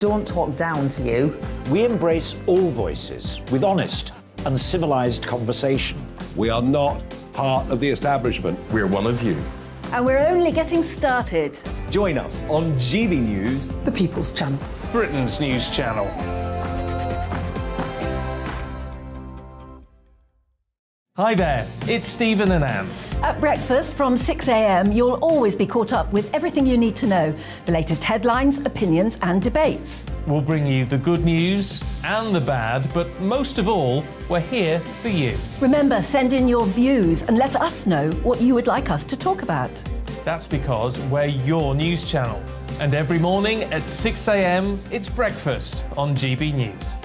Don't talk down to you. We embrace all voices with honest and civilised conversation. We are not part of the establishment. We're one of you. And we're only getting started. Join us on GBNews, The People's Channel. Britain's news channel. Hi there, it's Stephen and Anne. At breakfast from 6 a.m, you'll always be caught up with everything you need to know. The latest headlines, opinions and debates. We'll bring you the good news and the bad, but most of all, we're here for you. Remember, send in your views and let us know what you would like us to talk about. That's because we're your news channel. And every morning at 6 a.m, it's breakfast on GB News.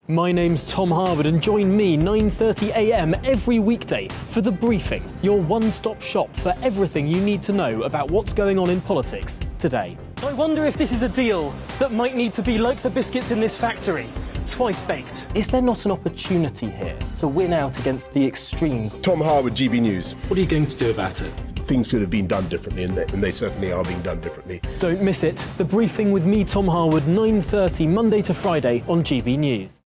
My name's Tom Harwood and join me 9:30 a.m. every weekday for The Briefing, your one-stop shop for everything you need to know about what's going on in politics today. I wonder if this is a deal that might need to be like the biscuits in this factory, twice baked. Is there not an opportunity here to win out against the extremes? Tom Harwood, GB News. What are you going to do about it? Things should have been done differently, and they certainly are being done differently. Don't miss it. The Briefing with me, Tom Harwood, 9:30 Monday to Friday on GB News.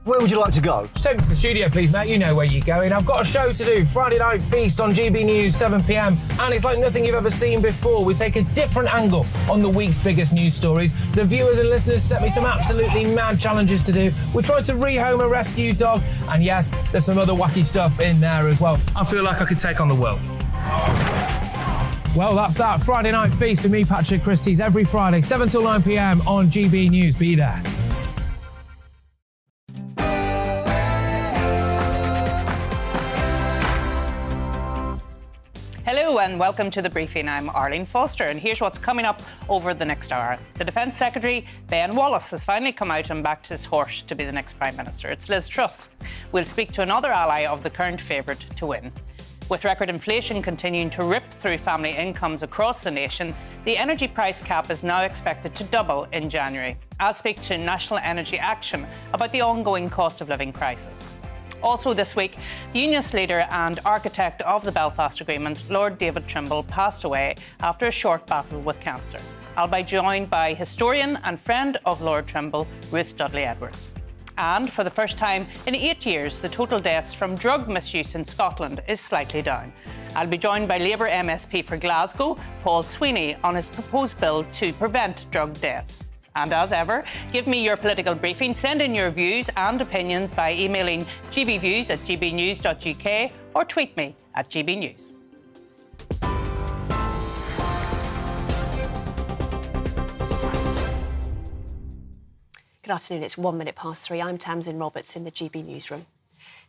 Where would you like to go? Just take me to the studio, please, mate. You know where you're going. I've got a show to do. Friday Night Feast on GB News, 7 p.m. And it's like nothing you've ever seen before. We take a different angle on the week's biggest news stories. The viewers and listeners set me some absolutely mad challenges to do. We tried to rehome a rescue dog. And yes, there's some other wacky stuff in there as well. I feel like I could take on the world. Well, that's that. Friday Night Feast with me, Patrick Christie's, every Friday, 7 till 9 p.m. on GB News. Be there. Hello and welcome to The Briefing. I'm Arlene Foster and here's what's coming up over the next hour. The Defence Secretary, Ben Wallace, has finally come out and backed his horse to be the next Prime Minister. It's Liz Truss. We'll speak to another ally of the current favourite to win. With record inflation continuing to rip through family incomes across the nation, the energy price cap is now expected to double in January. I'll speak to National Energy Action about the ongoing cost of living crisis. Also this week, the Unionist leader and architect of the Belfast Agreement, Lord David Trimble, passed away after a short battle with cancer. I'll be joined by historian and friend of Lord Trimble, Ruth Dudley Edwards. And for the first time in 8 years, the total deaths from drug misuse in Scotland is slightly down. I'll be joined by Labour MSP for Glasgow, Paul Sweeney, on his proposed bill to prevent drug deaths. And as ever, give me your political briefing. Send in your views and opinions by emailing gbviews@gbnews.uk or tweet me at gbnews. Good afternoon, it's 1 minute past 3. I'm Tamsin Roberts in the GB newsroom.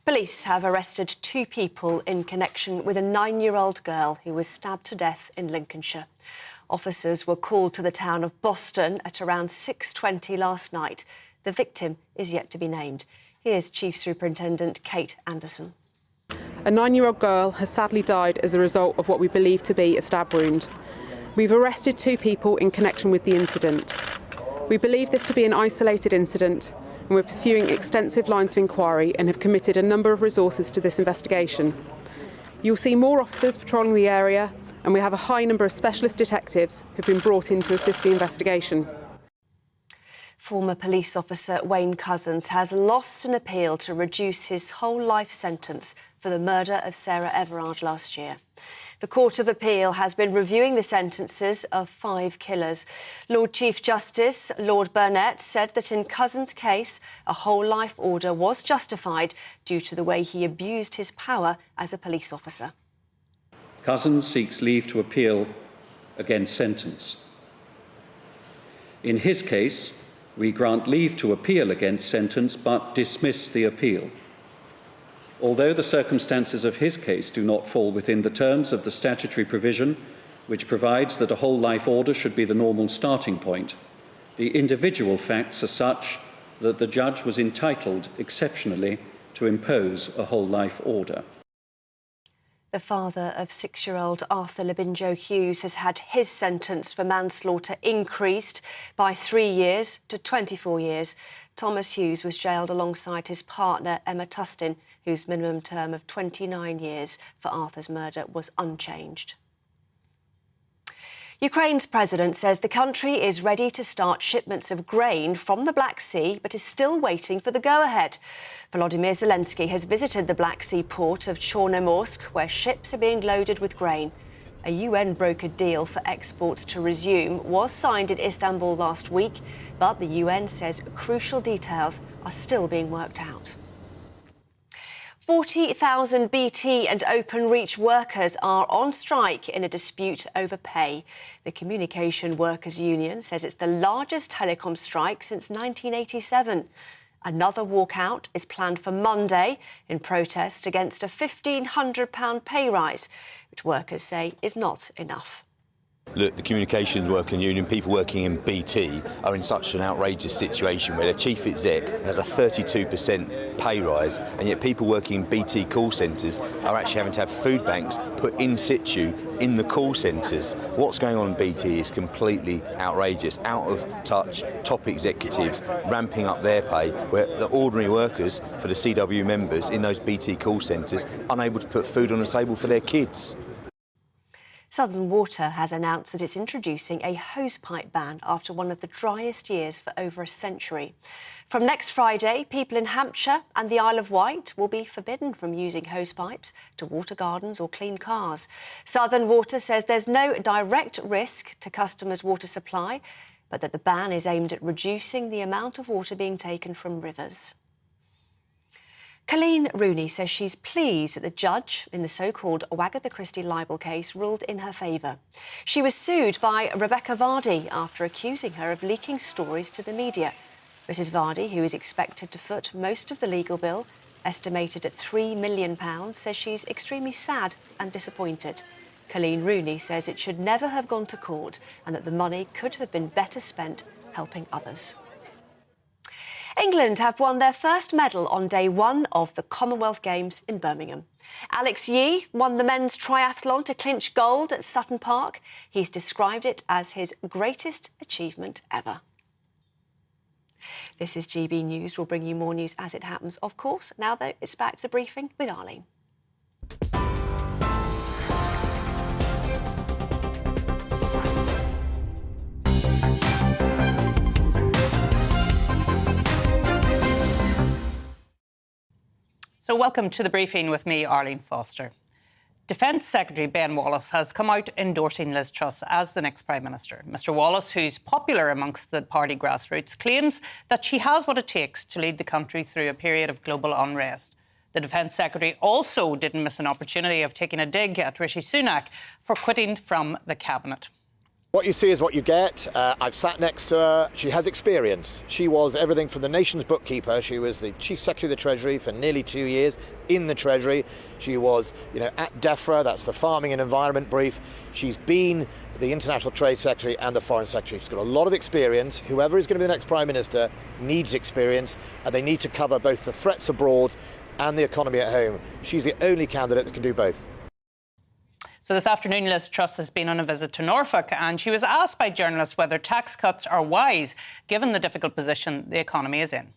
Police have arrested 2 people in connection with a 9-year-old girl who was stabbed to death in Lincolnshire. Officers were called to the town of Boston at around 6:20 last night. The victim is yet to be named. Here's Chief Superintendent Kate Anderson. A 9-year-old girl has sadly died as a result of what we believe to be a stab wound. We've arrested 2 people in connection with the incident. We believe this to be an isolated incident, and we're pursuing extensive lines of inquiry and have committed a number of resources to this investigation. You'll see more officers patrolling the area, and we have a high number of specialist detectives who've been brought in to assist the investigation. Former police officer Wayne Couzens has lost an appeal to reduce his whole life sentence for the murder of Sarah Everard last year. The Court of Appeal has been reviewing the sentences of 5 killers. Lord Chief Justice Lord Burnett said that in Couzens' case, a whole life order was justified due to the way he abused his power as a police officer. Couzens seeks leave to appeal against sentence. In his case, we grant leave to appeal against sentence but dismiss the appeal. Although the circumstances of his case do not fall within the terms of the statutory provision, which provides that a whole life order should be the normal starting point, the individual facts are such that the judge was entitled, exceptionally, to impose a whole life order. The father of 6-year-old Arthur Labinjo Hughes has had his sentence for manslaughter increased by 3 years to 24 years. Thomas Hughes was jailed alongside his partner Emma Tustin, whose minimum term of 29 years for Arthur's murder was unchanged. Ukraine's president says the country is ready to start shipments of grain from the Black Sea, but is still waiting for the go-ahead. Volodymyr Zelensky has visited the Black Sea port of Chornomorsk, where ships are being loaded with grain. A UN-brokered deal for exports to resume was signed in Istanbul last week, but the UN says crucial details are still being worked out. 40,000 BT and Openreach workers are on strike in a dispute over pay. The Communication Workers Union says it's the largest telecom strike since 1987. Another walkout is planned for Monday in protest against a £1,500 pay rise, which workers say is not enough. Look, the Communications Workers Union, people working in BT, are in such an outrageous situation where their chief exec had a 32% pay rise, and yet people working in BT call centres are actually having to have food banks put in situ in the call centres. What's going on in BT is completely outrageous, out of touch, top executives ramping up their pay, where the ordinary workers for the CW members in those BT call centres unable to put food on the table for their kids. Southern Water has announced that it's introducing a hosepipe ban after one of the driest years for over a century. From next Friday, people in Hampshire and the Isle of Wight will be forbidden from using hosepipes to water gardens or clean cars. Southern Water says there's no direct risk to customers' water supply, but that the ban is aimed at reducing the amount of water being taken from rivers. Colleen Rooney says she's pleased that the judge in the so-called Agatha Christie libel case ruled in her favour. She was sued by Rebecca Vardy after accusing her of leaking stories to the media. Mrs Vardy, who is expected to foot most of the legal bill, estimated at £3 million, says she's extremely sad and disappointed. Colleen Rooney says it should never have gone to court and that the money could have been better spent helping others. England have won their first medal on day one of the Commonwealth Games in Birmingham. Alex Yee won the men's triathlon to clinch gold at Sutton Park. He's described it as his greatest achievement ever. This is GB News. We'll bring you more news as it happens, of course. Now, though, it's back to the briefing with Arlene. So welcome to the briefing with me, Arlene Foster. Defence Secretary Ben Wallace has come out endorsing Liz Truss as the next Prime Minister. Mr Wallace, who's popular amongst the party grassroots, claims that she has what it takes to lead the country through a period of global unrest. The Defence Secretary also didn't miss an opportunity of taking a dig at Rishi Sunak for quitting from the Cabinet. What you see is what you get. I've sat next to her. She has experience. She was everything from the nation's bookkeeper. She was the Chief Secretary of the Treasury for nearly 2 years in the Treasury. She was, at DEFRA, that's the Farming and Environment Brief. She's been the International Trade Secretary and the Foreign Secretary. She's got a lot of experience. Whoever is going to be the next Prime Minister needs experience, and they need to cover both the threats abroad and the economy at home. She's the only candidate that can do both. So this afternoon, Liz Truss has been on a visit to Norfolk, and she was asked by journalists whether tax cuts are wise, given the difficult position the economy is in.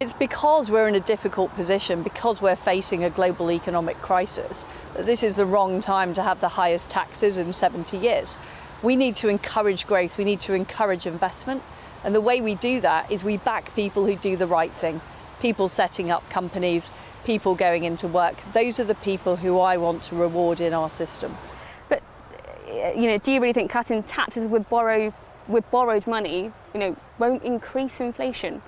It's because we're in a difficult position, because we're facing a global economic crisis, that this is the wrong time to have the highest taxes in 70 years. We need to encourage growth, we need to encourage investment, and the way we do that is we back people who do the right thing, people setting up companies, people going into work. Those are the people who I want to reward in our system. But, do you really think cutting taxes with borrowed money, won't increase inflation?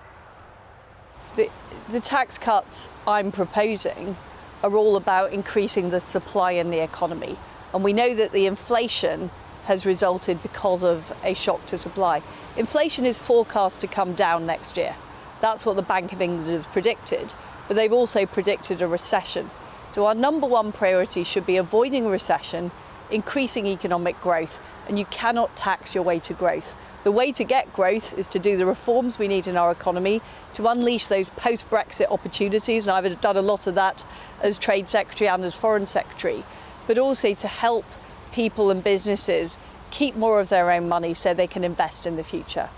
The tax cuts I'm proposing are all about increasing the supply in the economy. And we know that the inflation has resulted because of a shock to supply. Inflation is forecast to come down next year. That's what the Bank of England has predicted. But they've also predicted a recession. So our number one priority should be avoiding a recession, increasing economic growth, and you cannot tax your way to growth. The way to get growth is to do the reforms we need in our economy, to unleash those post-Brexit opportunities, and I've done a lot of that as Trade Secretary and as Foreign Secretary, but also to help people and businesses keep more of their own money so they can invest in the future.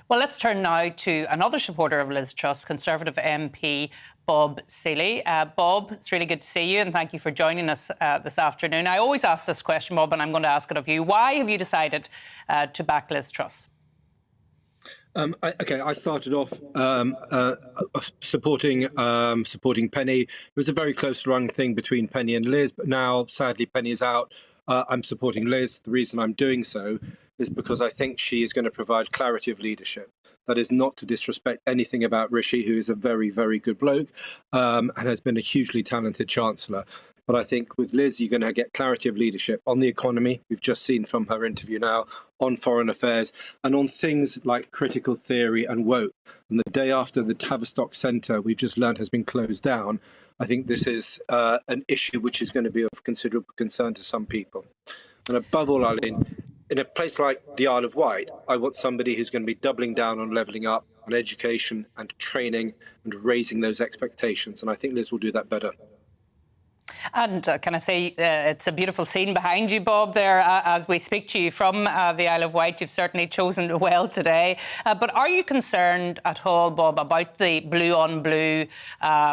Well, let's turn now to another supporter of Liz Truss, Conservative MP Bob Seeley. Bob, it's really good to see you and thank you for joining us this afternoon. I always ask this question, Bob, and I'm going to ask it of you. Why have you decided to back Liz Truss? I started off supporting Penny. It was a very close run thing between Penny and Liz, but now, sadly, Penny is out. I'm supporting Liz. The reason I'm doing so is because I think she is going to provide clarity of leadership. That is not to disrespect anything about Rishi, who is a very, very good bloke and has been a hugely talented Chancellor. But I think with Liz, you're going to get clarity of leadership on the economy. We've just seen from her interview now, on foreign affairs, and on things like critical theory and woke. And the day after the Tavistock Centre, we've just learned, has been closed down, I think this is an issue which is going to be of considerable concern to some people. And above all, Arlene, in a place like the Isle of Wight, I want somebody who's going to be doubling down on levelling up, on education and training and raising those expectations. And I think Liz will do that better. And can I say, it's a beautiful scene behind you, Bob, there, as we speak to you from the Isle of Wight. You've certainly chosen well today. But are you concerned at all, Bob, about the blue-on-blue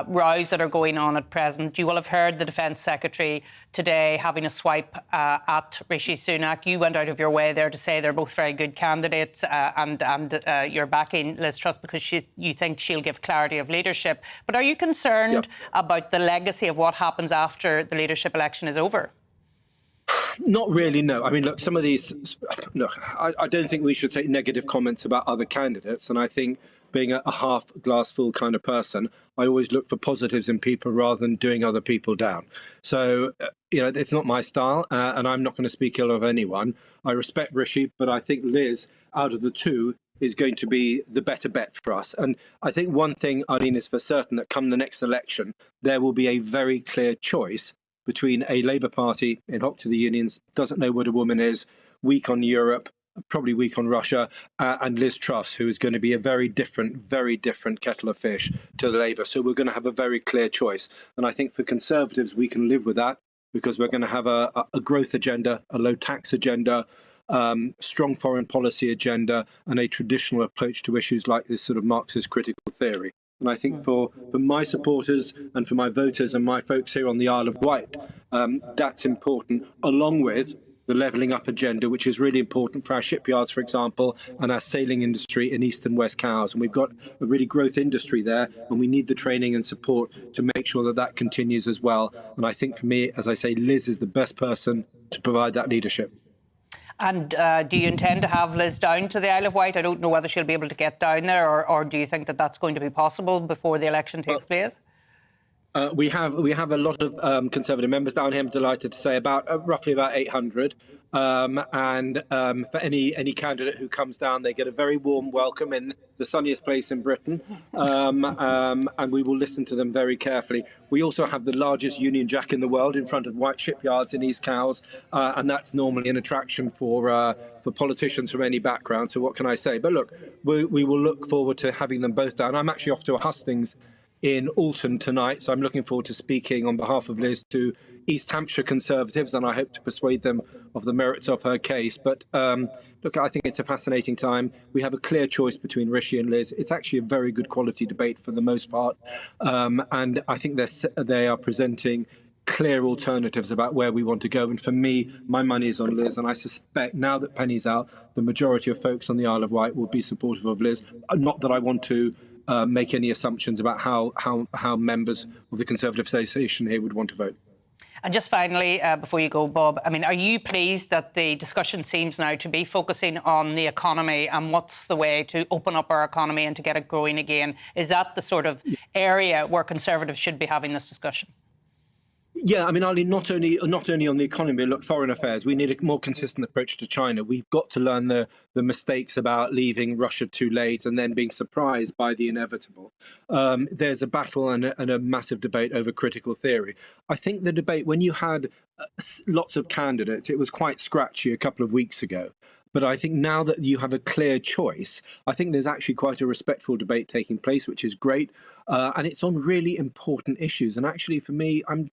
rows that are going on at present? You will have heard the Defence Secretary today having a swipe at Rishi Sunak. You went out of your way there to say they're both very good candidates and you're backing Liz Truss because you think she'll give clarity of leadership. But are you concerned about the legacy of what happens after the leadership election is over? Not really, no. I mean, look, some of these... Look, I don't think we should take negative comments about other candidates, and I think being a half-glass-full kind of person, I always look for positives in people rather than doing other people down. So, it's not my style, and I'm not going to speak ill of anyone. I respect Rishi, but I think Liz, out of the two, is going to be the better bet for us. And I think one thing, Arlene, is for certain that come the next election, there will be a very clear choice between a Labour Party in hock to the unions, doesn't know what a woman is, weak on Europe, probably weak on Russia, and Liz Truss, who is going to be a very different kettle of fish to the Labour. So we're going to have a very clear choice. And I think for Conservatives, we can live with that because we're going to have a growth agenda, a low tax agenda, strong foreign policy agenda, and a traditional approach to issues like this sort of Marxist critical theory. And I think for my supporters and for my voters and my folks here on the Isle of Wight, that's important, along with the levelling up agenda, which is really important for our shipyards, for example, and our sailing industry in East and West Cowes. And we've got a really growth industry there, and we need the training and support to make sure that that continues as well. And I think for me, as I say, Liz is the best person to provide that leadership. And do you intend to have Liz down to the Isle of Wight? I don't know whether she'll be able to get down there, or do you think that that's going to be possible before the election takes place? We have a lot of Conservative members down here. I'm delighted to say roughly about 800. And for any candidate who comes down, they get a very warm welcome in the sunniest place in Britain. And we will listen to them very carefully. We also have the largest Union Jack in the world in front of White Shipyards in East Cowes, and that's normally an attraction for politicians from any background. So what can I say? But look, we will look forward to having them both down. I'm actually off to a hustings in Alton tonight, so I'm looking forward to speaking on behalf of Liz to East Hampshire Conservatives, and I hope to persuade them of the merits of her case. But look, I think it's a fascinating time. We have a clear choice between Rishi and Liz. It's actually a very good quality debate for the most part, and I think they are presenting clear alternatives about where we want to go. And for me, my money is on Liz, and I suspect now that Penny's out, the majority of folks on the Isle of Wight will be supportive of Liz. Not that I want to make any assumptions about how members of the Conservative Association here would want to vote. And just finally, before you go, Bob, I mean, are you pleased that the discussion seems now to be focusing on the economy and what's the way to open up our economy and to get it growing again? Is that the sort of area where Conservatives should be having this discussion? Yeah, I mean, Arlene, not only on the economy, look, foreign affairs. We need a more consistent approach to China. We've got to learn the mistakes about leaving Russia too late and then being surprised by the inevitable. There's a battle and a massive debate over critical theory. I think the debate, when you had lots of candidates, it was quite scratchy a couple of weeks ago. But I think now that you have a clear choice, I think there's actually quite a respectful debate taking place, which is great, and it's on really important issues. And actually, for me, I'm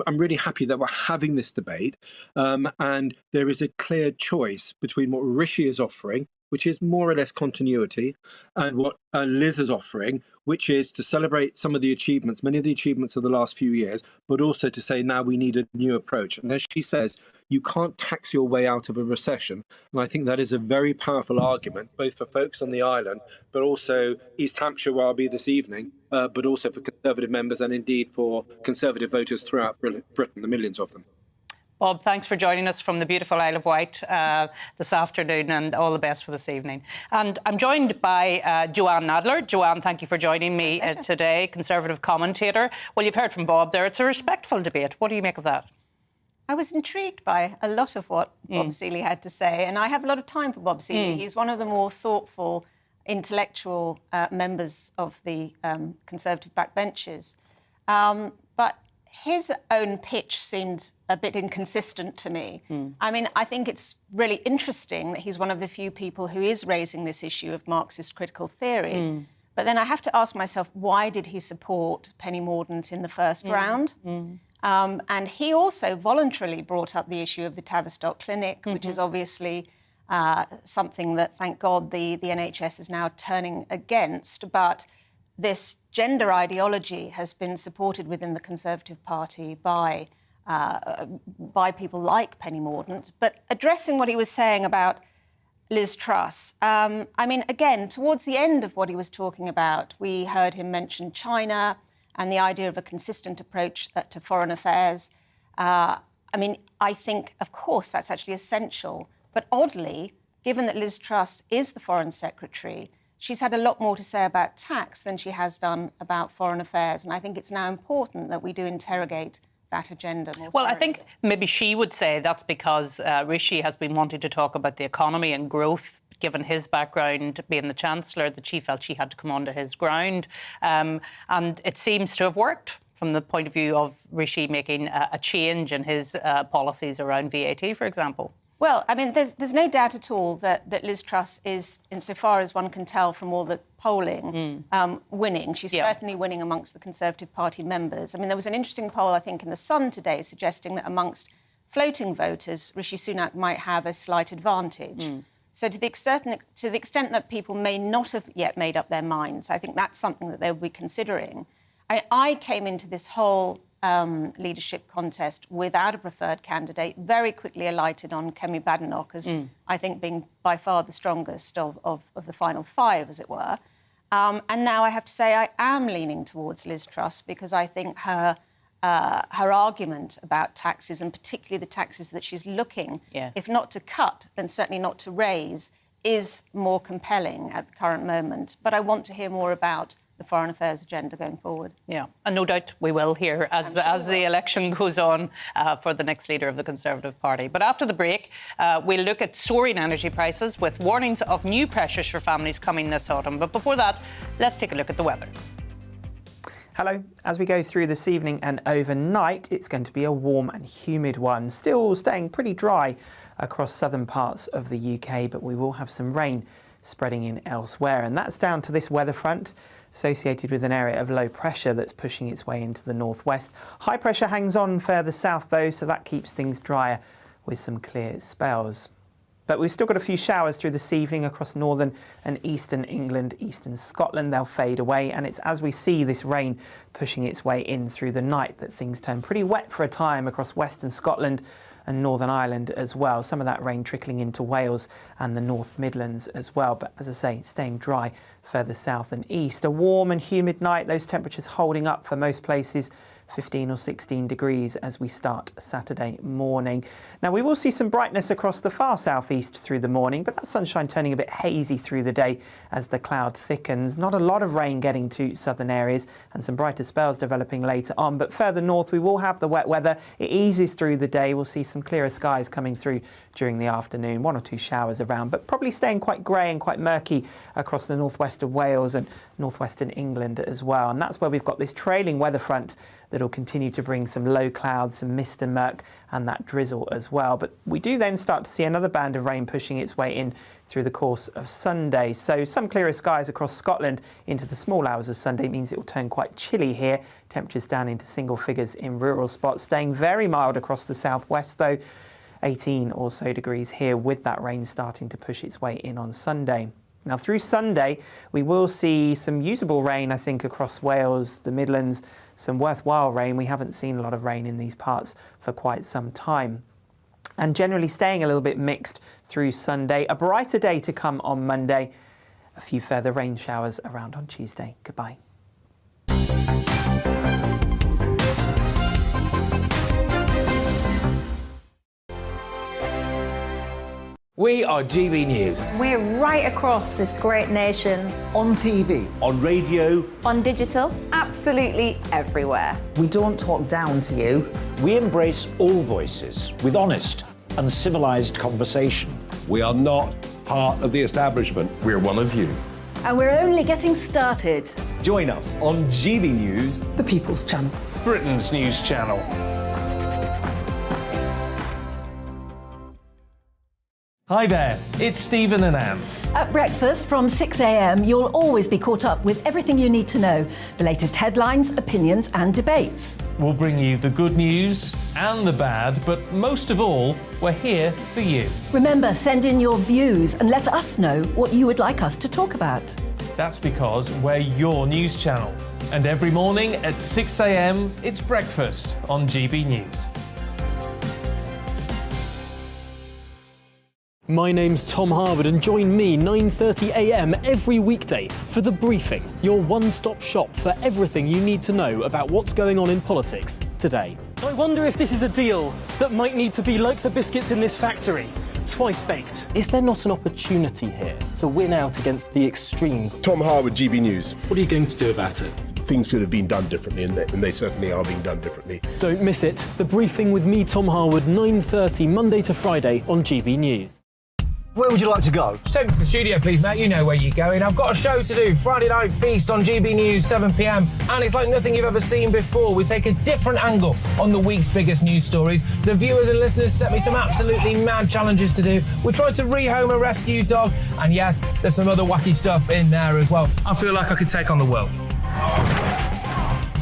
really happy that we're having this debate, and there is a clear choice between what Rishi is offering, which is more or less continuity, and what Liz is offering, which is to celebrate some of the achievements, many of the achievements of the last few years, but also to say now we need a new approach. And as she says, you can't tax your way out of a recession. And I think that is a very powerful argument, both for folks on the island, but also East Hampshire, where I'll be this evening, but also for Conservative members and indeed for Conservative voters throughout Britain, the millions of them. Bob, thanks for joining us from the beautiful Isle of Wight this afternoon, and all the best for this evening. And I'm joined by Joanne Nadler. Joanne, thank you for joining me today, Conservative commentator. Well, you've heard from Bob there. It's a respectful debate. What do you make of that? I was intrigued by a lot of what Bob Seeley had to say, and I have a lot of time for Bob Seeley. He's one of the more thoughtful, intellectual members of the Conservative backbenches. But his own pitch seemed a bit inconsistent to me. I mean, I think it's really interesting that he's one of the few people who is raising this issue of Marxist critical theory. But then I have to ask myself, why did he support Penny Mordaunt in the first round? And he also voluntarily brought up the issue of the Tavistock Clinic, which is obviously something that, thank God, the NHS is now turning against. But this gender ideology has been supported within the Conservative Party by people like Penny Mordaunt. But addressing what he was saying about Liz Truss, I mean, again, towards the end of what he was talking about, we heard him mention China and the idea of a consistent approach to foreign affairs. I mean, I think, of course, that's actually essential. But oddly, given that Liz Truss is the Foreign Secretary, she's had a lot more to say about tax than she has done about foreign affairs. And I think it's now important that we do interrogate that agenda more Well, I think maybe she would say that's because Rishi has been wanting to talk about the economy and growth. Given his background being the Chancellor, that she felt she had to come onto his ground. And it seems to have worked from the point of view of Rishi making a change in his policies around VAT, for example. Well, I mean, there's no doubt at all that Liz Truss is, insofar as one can tell from all the polling, winning. She's certainly winning amongst the Conservative Party members. I mean, there was an interesting poll, I think, in The Sun today suggesting that amongst floating voters, Rishi Sunak might have a slight advantage. So to the extent that people may not have yet made up their minds, I think that's something that they'll be considering. I came into this whole leadership contest without a preferred candidate, very quickly alighted on Kemi Badenoch as I think being by far the strongest of the final five, as it were. And now I have to say I am leaning towards Liz Truss because I think her argument about taxes, and particularly the taxes that she's looking, if not to cut, then certainly not to raise, is more compelling at the current moment. But I want to hear more about the foreign affairs agenda going forward. Yeah, and no doubt we will hear as the election goes on for the next leader of the Conservative Party. But after the break, we'll look at soaring energy prices with warnings of new pressures for families coming this autumn. But before that, let's take a look at the weather. Hello. As we go through this evening and overnight, it's going to be a warm and humid one, still staying pretty dry across southern parts of the UK, but we will have some rain spreading in elsewhere. And that's down to this weather front associated with an area of low pressure that's pushing its way into the northwest. High pressure hangs on further south though, so that keeps things drier with some clear spells. But we've still got a few showers through this evening across northern and eastern England, eastern Scotland. They'll fade away, and it's as we see this rain pushing its way in through the night that things turn pretty wet for a time across western Scotland and Northern Ireland as well. Some of that rain trickling into Wales and the North Midlands as well. But as I say, staying dry further south and east. A warm and humid night, those temperatures holding up for most places. 15 or 16 degrees as we start Saturday morning. Now we will see some brightness across the far southeast through the morning, but that sunshine turning a bit hazy through the day as the cloud thickens. Not a lot of rain getting to southern areas and some brighter spells developing later on, but further north we will have the wet weather. It eases through the day. We'll see some clearer skies coming through during the afternoon, one or two showers around, but probably staying quite grey and quite murky across the northwest of Wales and northwestern England as well. And that's where we've got this trailing weather front that'll continue to bring some low clouds, some mist and murk and that drizzle as well. But we do then start to see another band of rain pushing its way in through the course of Sunday. So some clearer skies across Scotland into the small hours of Sunday means it will turn quite chilly here. Temperatures down into single figures in rural spots, staying very mild across the southwest though. 18 or so degrees here, with that rain starting to push its way in on Sunday. Now through Sunday, we will see some usable rain, I think, across Wales, the Midlands, some worthwhile rain. We haven't seen a lot of rain in these parts for quite some time. And generally staying a little bit mixed through Sunday. A brighter day to come on Monday. A few further rain showers around on Tuesday. Goodbye. We are GB News. We're right across this great nation. On TV. On radio. On digital. Absolutely everywhere. We don't talk down to you. We embrace all voices with honest and civilised conversation. We are not part of the establishment. We're one of you. And we're only getting started. Join us on GB News, The People's Channel. Britain's news channel. Hi there, it's Stephen and Anne. At breakfast from 6 a.m, you'll always be caught up with everything you need to know, the latest headlines, opinions and debates. We'll bring you the good news and the bad, but most of all, we're here for you. Remember, send in your views and let us know what you would like us to talk about. That's because we're your news channel. And every morning at 6 a.m, it's breakfast on GB News. My name's Tom Harwood, and join me 9:30 a.m. every weekday for The Briefing, your one-stop shop for everything you need to know about what's going on in politics today. I wonder if this is a deal that might need to be like the biscuits in this factory, twice baked. Is there not an opportunity here to win out against the extremes? Tom Harwood, GB News. What are you going to do about it? Things should have been done differently, and they certainly are being done differently. Don't miss it. The Briefing with me, Tom Harwood, 9:30 Monday to Friday on GB News. Where would you like to go? Just take me to the studio, please, Matt. You know where you're going. I've got a show to do. Friday Night Feast on GB News, 7 p.m. And it's like nothing you've ever seen before. We take a different angle on the week's biggest news stories. The viewers and listeners set me some absolutely mad challenges to do. We tried to rehome a rescue dog. And yes, there's some other wacky stuff in there as well. I feel like I could take on the world.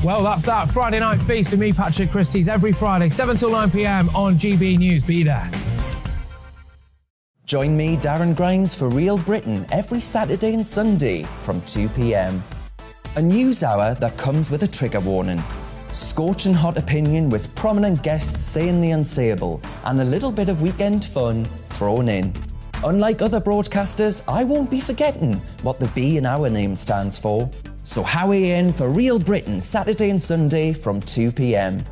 Well, that's that. Friday Night Feast with me, Patrick Christie's, every Friday, 7 till 9 p.m. on GB News. Be there. Join me, Darren Grimes, for Real Britain every Saturday and Sunday from 2 p.m. A news hour that comes with a trigger warning. Scorching hot opinion with prominent guests saying the unsayable, and a little bit of weekend fun thrown in. Unlike other broadcasters, I won't be forgetting what the B in our name stands for. So howie in for Real Britain Saturday and Sunday from 2 p.m.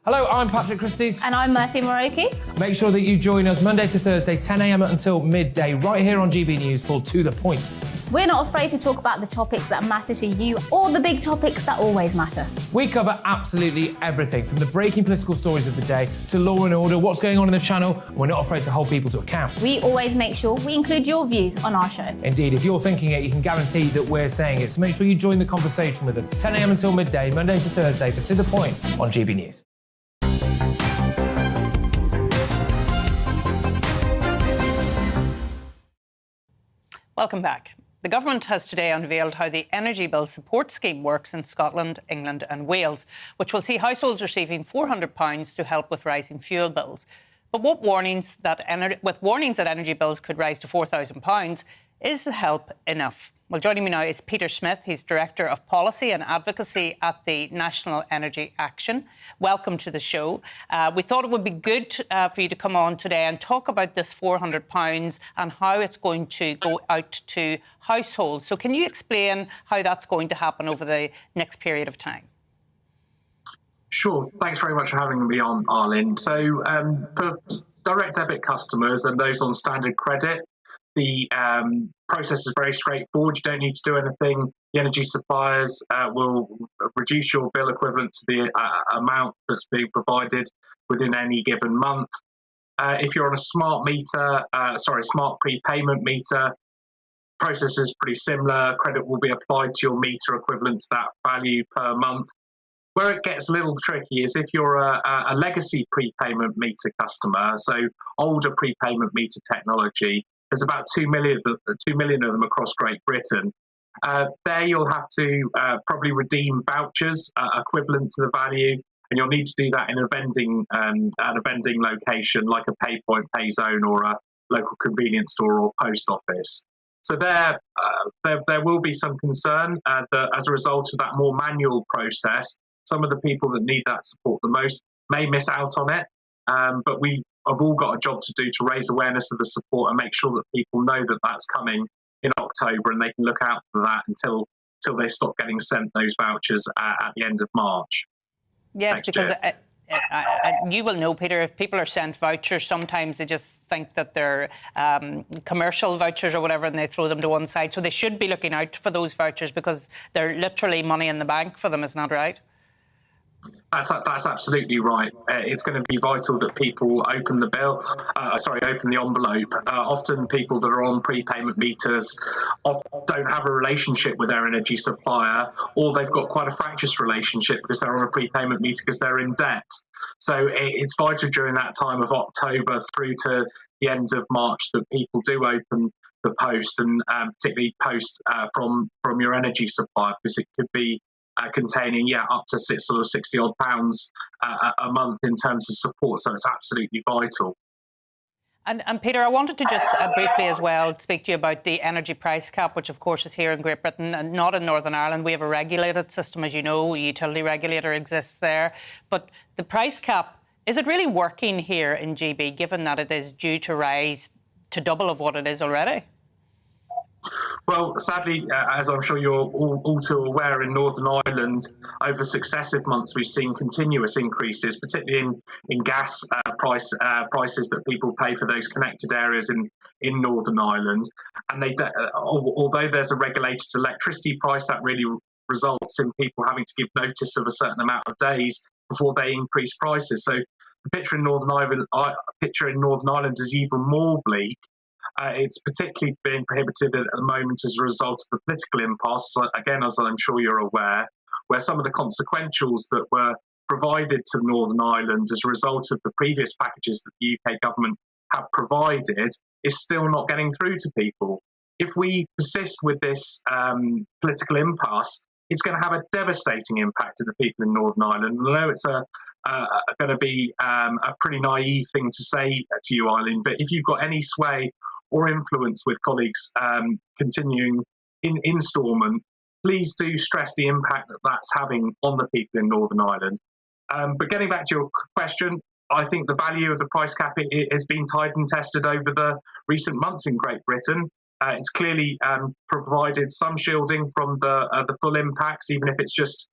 Hello, I'm Patrick Christie's. And I'm Mercy Moroki. Make sure that you join us Monday to Thursday, 10 a.m. until midday, right here on GB News for To The Point. We're not afraid to talk about the topics that matter to you or the big topics that always matter. We cover absolutely everything, from the breaking political stories of the day to law and order, what's going on in the channel. We're not afraid to hold people to account. We always make sure we include your views on our show. Indeed, if you're thinking it, you can guarantee that we're saying it. So make sure you join the conversation with us, 10 a.m. until midday, Monday to Thursday, for To The Point on GB News. Welcome back. The government has today unveiled how the Energy Bill Support Scheme works in Scotland, England and Wales, which will see households receiving £400 to help with rising fuel bills. But with warnings that energy bills could rise to £4,000, is the help enough? Well, joining me now is Peter Smith. He's Director of Policy and Advocacy at the National Energy Action. Welcome to the show. We thought it would be good for you to come on today and talk about this £400 and how it's going to go out to households. So can you explain how that's going to happen over the next period of time? Sure. Thanks very much for having me on, Arlene. So for direct debit customers and those on standard credit, the process is very straightforward. You don't need to do anything. The energy suppliers will reduce your bill equivalent to the amount that's being provided within any given month. If you're on a smart prepayment meter, process is pretty similar. Credit will be applied to your meter equivalent to that value per month. Where it gets a little tricky is if you're a legacy prepayment meter customer, so older prepayment meter technology. There's about 2 million of them across Great Britain. There you'll have to probably redeem vouchers equivalent to the value, and you'll need to do that in a vending location like a pay point, pay zone, or a local convenience store or post office. So there will be some concern that as a result of that more manual process, some of the people that need that support the most may miss out on it. But we have all got a job to do to raise awareness of the support and make sure that people know that that's coming in October, and they can look out for that until they stop getting sent those vouchers at the end of March. Yes, because you will know, Peter, if people are sent vouchers, sometimes they just think that they're commercial vouchers or whatever, and they throw them to one side. So they should be looking out for those vouchers because they're literally money in the bank for them, isn't that right? That's absolutely right. It's going to be vital that people open the open the envelope. Often people that are on prepayment meters don't have a relationship with their energy supplier, or they've got quite a fractious relationship because they're on a prepayment meter because they're in debt. So it's vital during that time of October through to the end of March that people do open the post, and particularly post from your energy supplier, because it could be containing up to £60 odd a month in terms of support. So it's absolutely vital. And Peter, I wanted to just briefly as well speak to you about the energy price cap, which of course is here in Great Britain and not in Northern Ireland. We have a regulated system, as you know, a utility regulator exists there. But the price cap, is it really working here in GB, given that it is due to rise to double of what it is already? Well, sadly, as I'm sure you're all too aware, in Northern Ireland, over successive months, we've seen continuous increases, particularly in gas prices that people pay for those connected areas in Northern Ireland. And although there's a regulated electricity price, that really results in people having to give notice of a certain amount of days before they increase prices. So the picture in Northern Ireland is even more bleak. It's particularly being prohibited at the moment as a result of the political impasse, again, as I'm sure you're aware, where some of the consequentials that were provided to Northern Ireland as a result of the previous packages that the UK government have provided is still not getting through to people. If we persist with this political impasse, it's going to have a devastating impact to the people in Northern Ireland. I know it's going to be a pretty naive thing to say to you, Arlene, but if you've got any sway or influence with colleagues continuing in Stormont, please do stress the impact that that's having on the people in Northern Ireland. But getting back to your question, I think the value of the price cap has been tried and tested over the recent months in Great Britain. It's clearly provided some shielding from the full impacts, even if it's just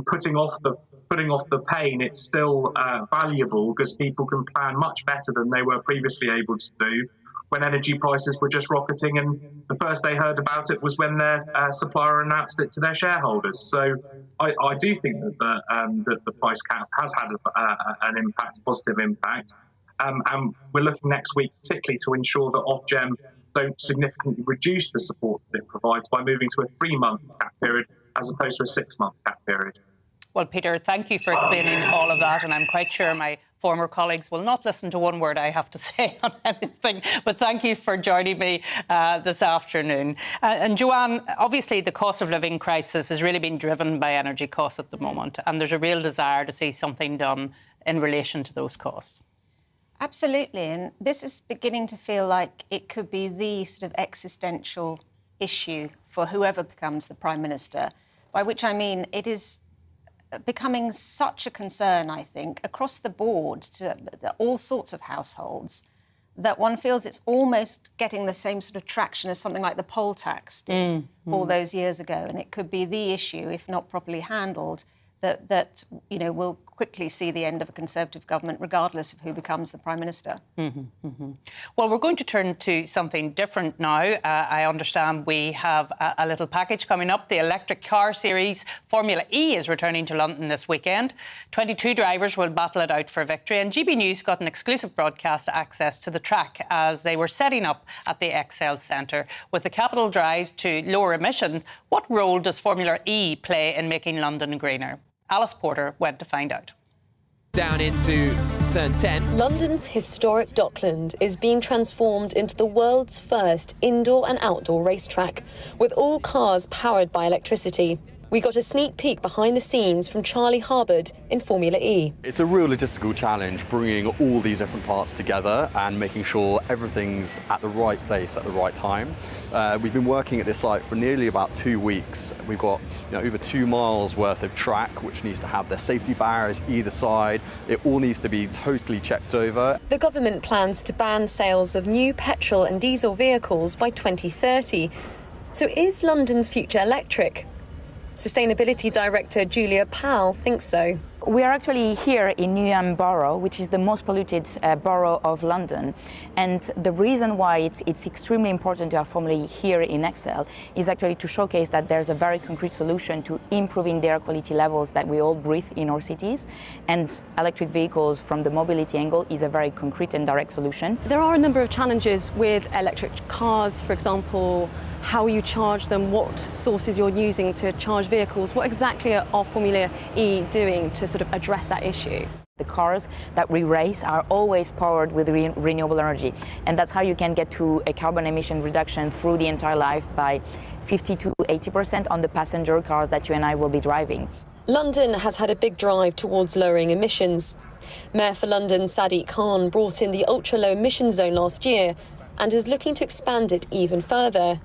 putting off the pain. It's still valuable because people can plan much better than they were previously able to do when energy prices were just rocketing, and the first they heard about it was when their supplier announced it to their shareholders. So I do think that the price cap has had an impact, a positive impact, and we're looking next week particularly to ensure that Ofgem don't significantly reduce the support that it provides by moving to a 3-month cap period as opposed to a 6-month cap period. Well, Peter, thank you for explaining all of that, and I'm quite sure my former colleagues will not listen to one word I have to say on anything, but thank you for joining me this afternoon. And Joanne, obviously the cost of living crisis has really been driven by energy costs at the moment, and there's a real desire to see something done in relation to those costs. Absolutely, and this is beginning to feel like it could be the sort of existential issue for whoever becomes the Prime Minister, by which I mean it is becoming such a concern, I think, across the board to all sorts of households, that one feels it's almost getting the same sort of traction as something like the poll tax did all those years ago. And it could be the issue, if not properly handled, that will quickly see the end of a Conservative government, regardless of who becomes the Prime Minister. Well, we're going to turn to something different now. I understand we have a little package coming up. The electric car series Formula E is returning to London this weekend. 22 drivers will battle it out for victory, and GBNews got an exclusive broadcast access to the track as they were setting up at the Excel Centre. With the capital drive to lower emission, what role does Formula E play in making London greener? Alice Porter went to find out. down into turn 10. London's historic Dockland is being transformed into the world's first indoor and outdoor racetrack, with all cars powered by electricity. We got a sneak peek behind the scenes from Charlie Harwood in Formula E. It's a real logistical challenge, bringing all these different parts together and making sure everything's at the right place at the right time. We've been working at this site for nearly about 2 weeks. We've got over 2 miles worth of track, which needs to have their safety barriers either side. It all needs to be totally checked over. The government plans to ban sales of new petrol and diesel vehicles by 2030. So is London's future electric? Sustainability Director Julia Powell thinks so. We are actually here in Newham Borough, which is the most polluted borough of London. And the reason why it's extremely important to have Formula E here in Excel is actually to showcase that there's a very concrete solution to improving the air quality levels that we all breathe in our cities. And electric vehicles from the mobility angle is a very concrete and direct solution. There are a number of challenges with electric cars, for example, how you charge them, what sources you're using to charge vehicles. What exactly are Formula E doing to sort of address that issue? The cars that we race are always powered with renewable energy, and that's how you can get to a carbon emission reduction through the entire life by 50 to 80% on the passenger cars that you and I will be driving. London has had a big drive towards lowering emissions. Mayor for London Sadiq Khan brought in the ultra-low emission zone last year and is looking to expand it even further.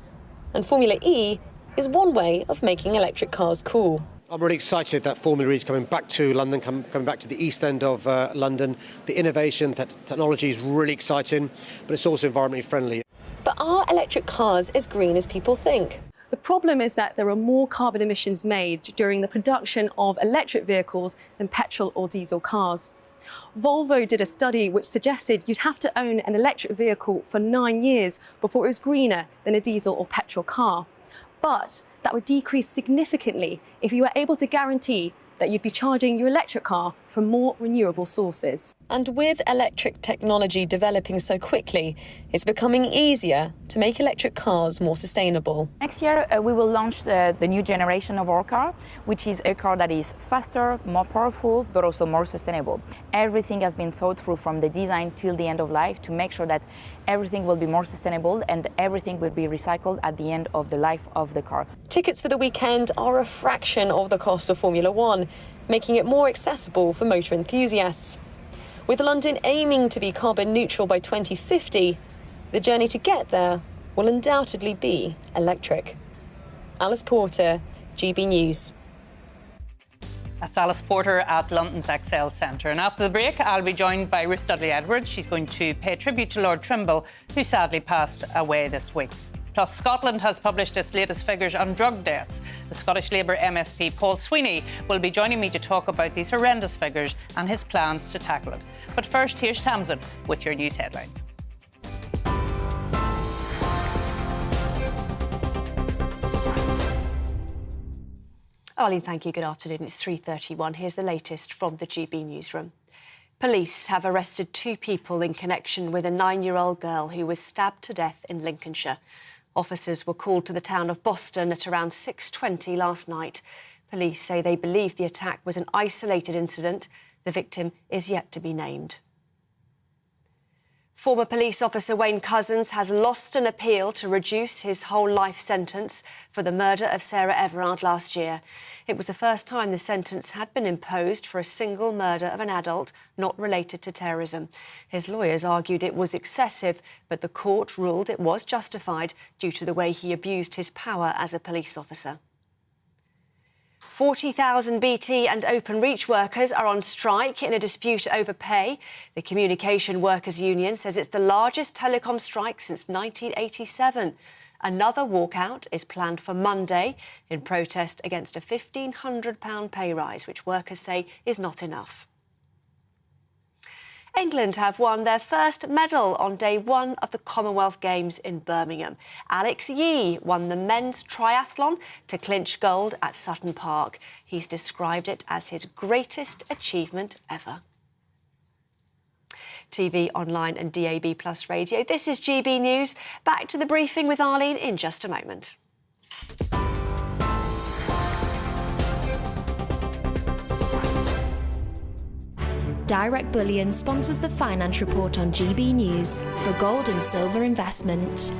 And Formula E is one way of making electric cars cool. I'm really excited that Formula E is coming back to London, coming back to the east end of London. The innovation, that technology is really exciting, but it's also environmentally friendly. But are electric cars as green as people think? The problem is that there are more carbon emissions made during the production of electric vehicles than petrol or diesel cars. Volvo did a study which suggested you'd have to own an electric vehicle for 9 years before it was greener than a diesel or petrol car. But that would decrease significantly if you were able to guarantee that you'd be charging your electric car from more renewable sources. And with electric technology developing so quickly, it's becoming easier to make electric cars more sustainable. Next year, we will launch the new generation of our car, which is a car that is faster, more powerful, but also more sustainable. Everything has been thought through from the design till the end of life to make sure that everything will be more sustainable and everything will be recycled at the end of the life of the car. Tickets for the weekend are a fraction of the cost of Formula One, making it more accessible for motor enthusiasts. With London aiming to be carbon neutral by 2050, the journey to get there will undoubtedly be electric. Alice Porter, GB News. That's Alice Porter at London's Excel Centre. And after the break, I'll be joined by Ruth Dudley-Edwards. She's going to pay tribute to Lord Trimble, who sadly passed away this week. Plus, Scotland has published its latest figures on drug deaths. The Scottish Labour MSP Paul Sweeney will be joining me to talk about these horrendous figures and his plans to tackle it. But first, here's Tamsin with your news headlines. Arlene, thank you. Good afternoon. It's 3:31. Here's the latest from the GB newsroom. Police have arrested 2 people in connection with a 9-year-old girl who was stabbed to death in Lincolnshire. Officers were called to the town of Boston at around 6:20 last night. Police say they believe the attack was an isolated incident. The victim is yet to be named. Former police officer Wayne Couzens has lost an appeal to reduce his whole life sentence for the murder of Sarah Everard last year. It was the first time the sentence had been imposed for a single murder of an adult not related to terrorism. His lawyers argued it was excessive, but the court ruled it was justified due to the way he abused his power as a police officer. 40,000 BT and Openreach workers are on strike in a dispute over pay. The Communication Workers Union says it's the largest telecom strike since 1987. Another walkout is planned for Monday in protest against a £1,500 pay rise, which workers say is not enough. England have won their first medal on day 1 of the Commonwealth Games in Birmingham. Alex Yee won the men's triathlon to clinch gold at Sutton Park. He's described it as his greatest achievement ever. TV, online and DAB+ radio. This is GB News. Back to the briefing with Arlene in just a moment. Direct Bullion sponsors the Finance Report on GB News for gold and silver investment.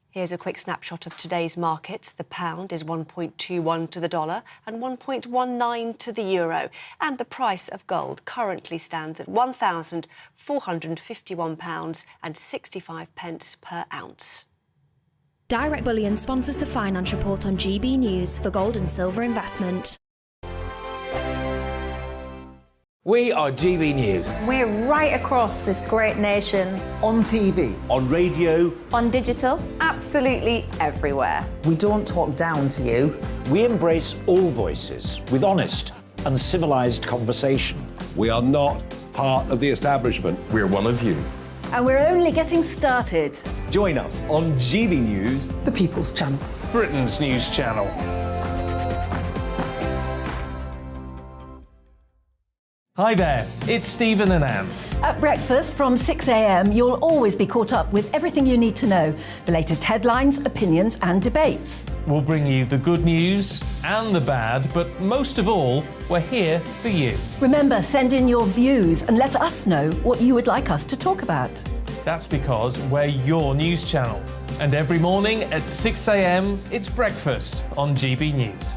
Here's a quick snapshot of today's markets. The pound is 1.21 to the dollar and 1.19 to the euro. And the price of gold currently stands at £1,451.65 per ounce. Direct Bullion sponsors the Finance Report on GB News for gold and silver investment. We are GB News. We're right across this great nation. On TV. On radio. On digital. Absolutely everywhere. We don't talk down to you. We embrace all voices with honest and civilised conversation. We are not part of the establishment. We're one of you. And we're only getting started. Join us on GB News, the People's Channel. Britain's news channel. Hi there, it's Stephen and Anne. At breakfast from 6 a.m, you'll always be caught up with everything you need to know, the latest headlines, opinions and debates. We'll bring you the good news and the bad, but most of all, we're here for you. Remember, send in your views and let us know what you would like us to talk about. That's because we're your news channel. And every morning at 6 a.m, it's breakfast on GB News.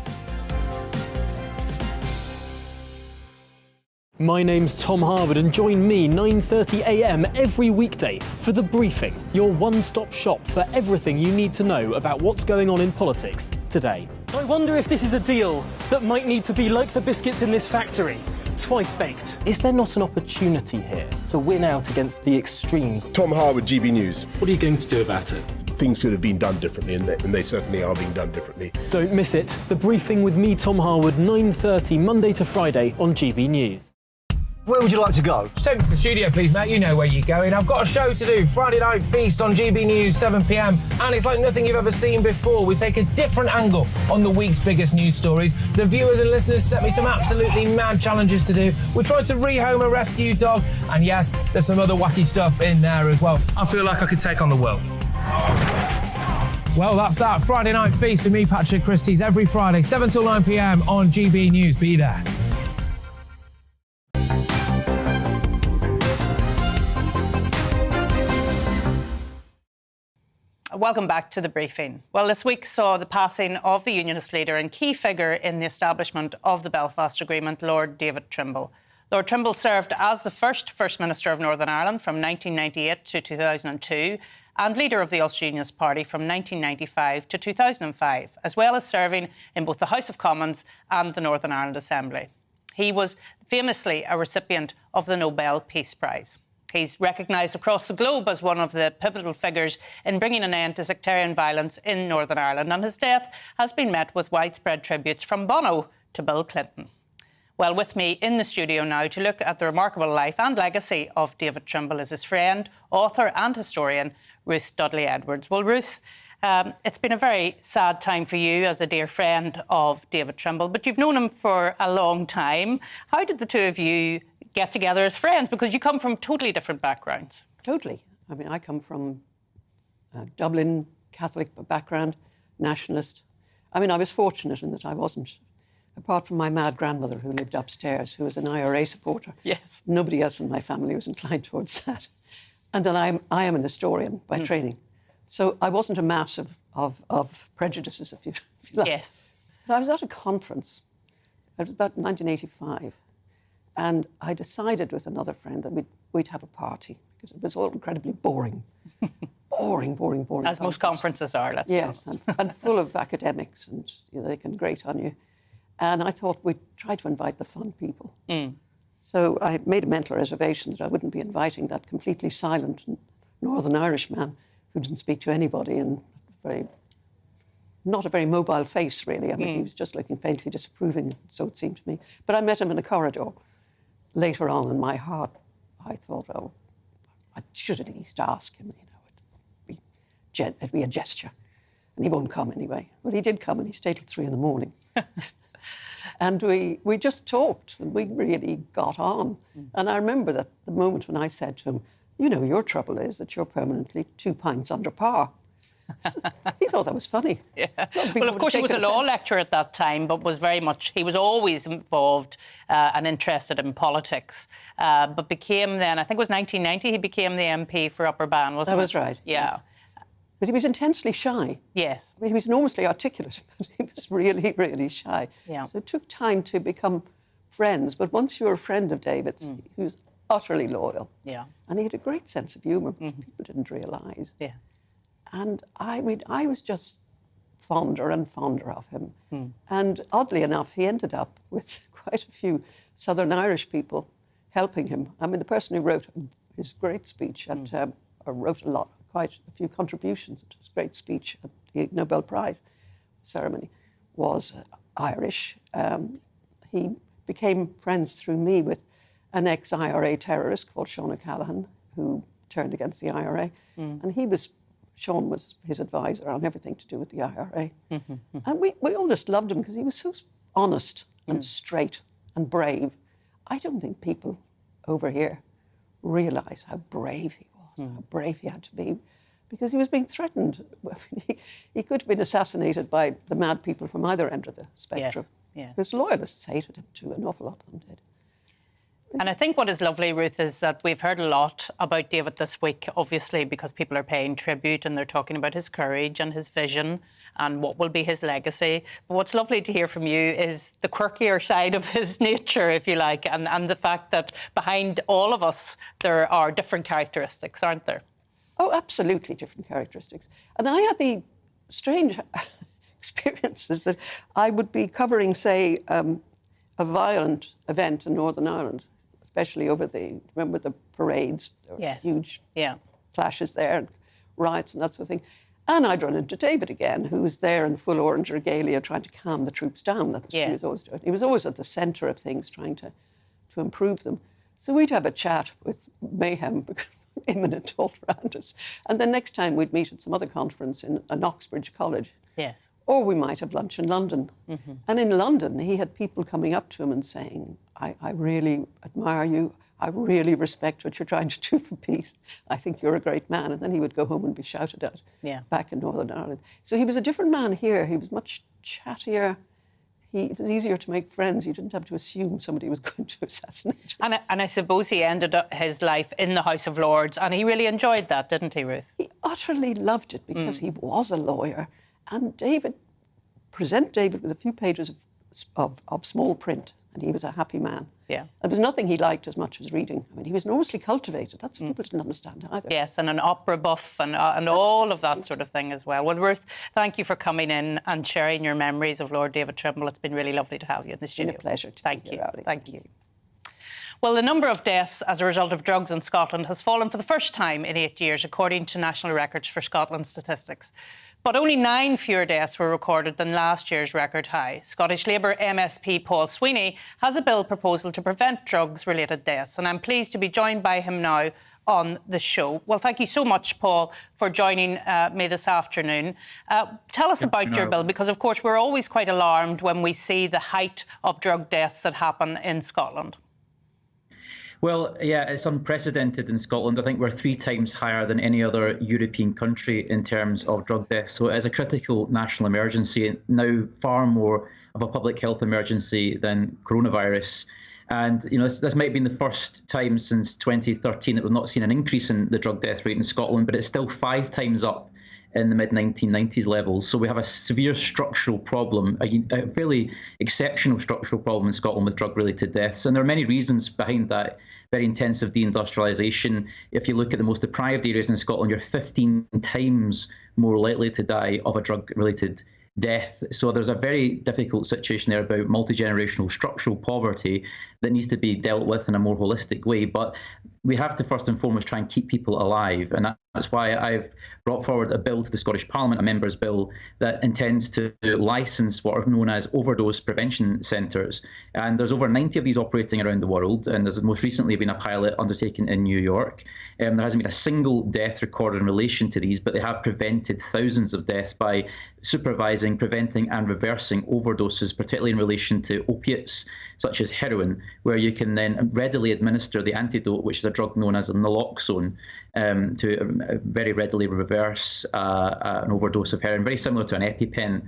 My name's Tom Harwood and join me 9:30 a.m. every weekday for The Briefing, your one-stop shop for everything you need to know about what's going on in politics today. I wonder if this is a deal that might need to be like the biscuits in this factory, twice baked. Is there not an opportunity here to win out against the extremes? Tom Harwood, GB News. What are you going to do about it? Things should have been done differently, and they certainly are being done differently. Don't miss it. The Briefing with me, Tom Harwood, 9:30 Monday to Friday on GB News. Where would you like to go? Just take me to the studio, please, mate. You know where you're going. I've got a show to do. Friday Night Feast on GB News, 7 p.m. And it's like nothing you've ever seen before. We take a different angle on the week's biggest news stories. The viewers and listeners set me some absolutely mad challenges to do. We tried to rehome a rescue dog. And yes, there's some other wacky stuff in there as well. I feel like I could take on the world. Well, that's that. Friday Night Feast with me, Patrick Christie's, every Friday, 7 till 9 p.m. on GB News. Be there. Welcome back to The Briefing. Well, this week saw the passing of the Unionist leader and key figure in the establishment of the Belfast Agreement, Lord David Trimble. Lord Trimble served as the First Minister of Northern Ireland from 1998 to 2002 and leader of the Ulster Unionist Party from 1995 to 2005, as well as serving in both the House of Commons and the Northern Ireland Assembly. He was famously a recipient of the Nobel Peace Prize. He's recognised across the globe as one of the pivotal figures in bringing an end to sectarian violence in Northern Ireland, and his death has been met with widespread tributes from Bono to Bill Clinton. Well, with me in the studio now to look at the remarkable life and legacy of David Trimble is his friend, author and historian, Ruth Dudley Edwards. Well, Ruth, it's been a very sad time for you as a dear friend of David Trimble, but you've known him for a long time. How did the two of you get together as friends? Because you come from totally different backgrounds. Totally. I mean, I come from a Dublin Catholic background, nationalist. I mean, I was fortunate in that I wasn't, apart from my mad grandmother who lived upstairs, who was an IRA supporter. Yes. Nobody else in my family was inclined towards that. And then I am an historian by training. So I wasn't a mass of prejudices, if you like. Yes. But I was at a conference, it was about 1985, and I decided with another friend that we'd have a party, because it was all incredibly boring. boring. As most conferences are, let's be honest. Yes, and full of academics, and they can grate on you. And I thought we'd try to invite the fun people. So I made a mental reservation that I wouldn't be inviting that completely silent Northern Irish man who didn't speak to anybody and not a very mobile face, really. I mean, he was just looking faintly disapproving, so it seemed to me. But I met him in a corridor. Later on in my heart, I thought, oh, I should at least ask him, it'd be a gesture. And he won't come anyway. Well, he did come, and he stayed till 3 a.m. And we just talked, and we really got on. And I remember that the moment when I said to him, your trouble is that you're permanently 2 pints under par. He thought that was funny. Yeah. Well, of course, he was a law lecturer at that time, but he was always involved and interested in politics, but became then, I think it was 1990, he became the MP for Upper Bann, wasn't it? That was right. Yeah. But he was intensely shy. Yes. I mean, he was enormously articulate, but he was really, really shy. Yeah. So it took time to become friends. But once you were a friend of David's, he was utterly loyal. Yeah. And he had a great sense of humour, which people didn't realise. Yeah. And I was just fonder and fonder of him. And oddly enough, he ended up with quite a few Southern Irish people helping him. I mean, the person who wrote his great speech or wrote quite a few contributions to his great speech at the Nobel Prize ceremony was Irish. He became friends through me with an ex-IRA terrorist called Sean O'Callaghan, who turned against the IRA. And Sean was his advisor on everything to do with the IRA. And we all just loved him because he was so honest and straight and brave. I don't think people over here realise how brave he was, how brave he had to be, because he was being threatened. He could have been assassinated by the mad people from either end of the spectrum. Yes. His loyalists hated him too, an awful lot of them did. And I think what is lovely, Ruth, is that we've heard a lot about David this week, obviously, because people are paying tribute and they're talking about his courage and his vision and what will be his legacy. But what's lovely to hear from you is the quirkier side of his nature, if you like, and the fact that behind all of us there are different characteristics, aren't there? Oh, absolutely different characteristics. And I had the strange experiences that I would be covering, say, a violent event in Northern Ireland, especially over remember the parades? There were huge clashes there, and riots and that sort of thing. And I'd run into David again, who was there in full orange regalia trying to calm the troops down. That's what he was always doing. He was always at the centre of things, trying to improve them. So we'd have a chat with mayhem imminent all around us. And then next time we'd meet at some other conference in Oxbridge College. Yes. Or we might have lunch in London. And in London, he had people coming up to him and saying, I really admire you. I really respect what you're trying to do for peace. I think you're a great man. And then he would go home and be shouted at back in Northern Ireland. So he was a different man here. He was much chattier. It was easier to make friends. You didn't have to assume somebody was going to assassinate you. And I suppose he ended up his life in the House of Lords, and he really enjoyed that, didn't he, Ruth? He utterly loved it because he was a lawyer. And present David with a few pages of small print, and he was a happy man. Yeah. There was nothing he liked as much as reading. I mean, he was enormously cultivated. That's what people didn't understand either. Yes, and an opera buff and all of that sort of thing as well. Well, Ruth, thank you for coming in and sharing your memories of Lord David Trimble. It's been really lovely to have you in the studio. It's been a pleasure to Thank be you. here, Arlene. Thank you. Well, the number of deaths as a result of drugs in Scotland has fallen for the first time in 8 years, according to National Records for Scotland statistics. But only 9 fewer deaths were recorded than last year's record high. Scottish Labour MSP Paul Sweeney has a bill proposal to prevent drugs-related deaths, and I'm pleased to be joined by him now on the show. Well, thank you so much, Paul, for joining me this afternoon. Tell us about your bill, because, of course, we're always quite alarmed when we see the height of drug deaths that happen in Scotland. Well, yeah, it's unprecedented in Scotland. I think we're 3 times higher than any other European country in terms of drug deaths. So it is a critical national emergency, now far more of a public health emergency than coronavirus. And, you know, this might have been the first time since 2013 that we've not seen an increase in the drug death rate in Scotland, but it's still 5 times up in the mid-1990s levels. So we have a severe structural problem, a fairly exceptional structural problem in Scotland with drug-related deaths. And there are many reasons behind that. Very intensive deindustrialisation. If you look at the most deprived areas in Scotland, you're 15 times more likely to die of a drug-related death. So there's a very difficult situation there about multi-generational structural poverty that needs to be dealt with in a more holistic way. But we have to first and foremost try and keep people alive. And that's why I've brought forward a bill to the Scottish Parliament, a member's bill, that intends to licence what are known as overdose prevention centres. And there's over 90 of these operating around the world. And there's most recently been a pilot undertaken in New York. There hasn't been a single death recorded in relation to these, but they have prevented thousands of deaths by supervising, preventing and reversing overdoses, particularly in relation to opiates such as heroin, where you can then readily administer the antidote, which is a drug known as naloxone, to very readily reverse an overdose of heroin, very similar to an EpiPen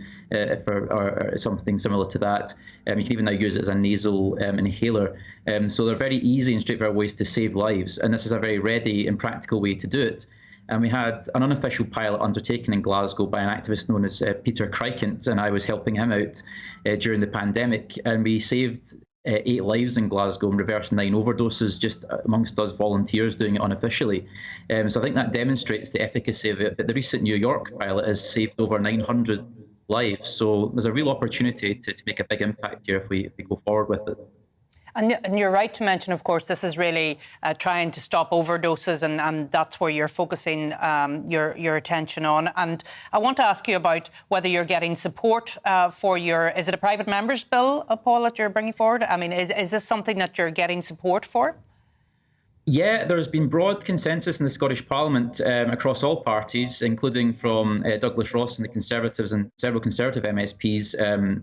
or something similar to that. You can even now use it as a nasal inhaler. So they're very easy and straightforward ways to save lives, and this is a very ready and practical way to do it. And we had an unofficial pilot undertaken in Glasgow by an activist known as Peter Crikent, and I was helping him out during the pandemic, and we saved 8 lives in Glasgow and reversed 9 overdoses just amongst us volunteers doing it unofficially. So I think that demonstrates the efficacy of it. But the recent New York pilot has saved over 900 lives. So there's a real opportunity to make a big impact here if we go forward with it. And you're right to mention, of course, this is really trying to stop overdoses, and that's where you're focusing your attention on. And I want to ask you about whether you're getting support for your... Is it a private member's bill, Paul, that you're bringing forward? I mean, is this something that you're getting support for? Yeah, there's been broad consensus in the Scottish Parliament across all parties, including from Douglas Ross and the Conservatives and several Conservative MSPs,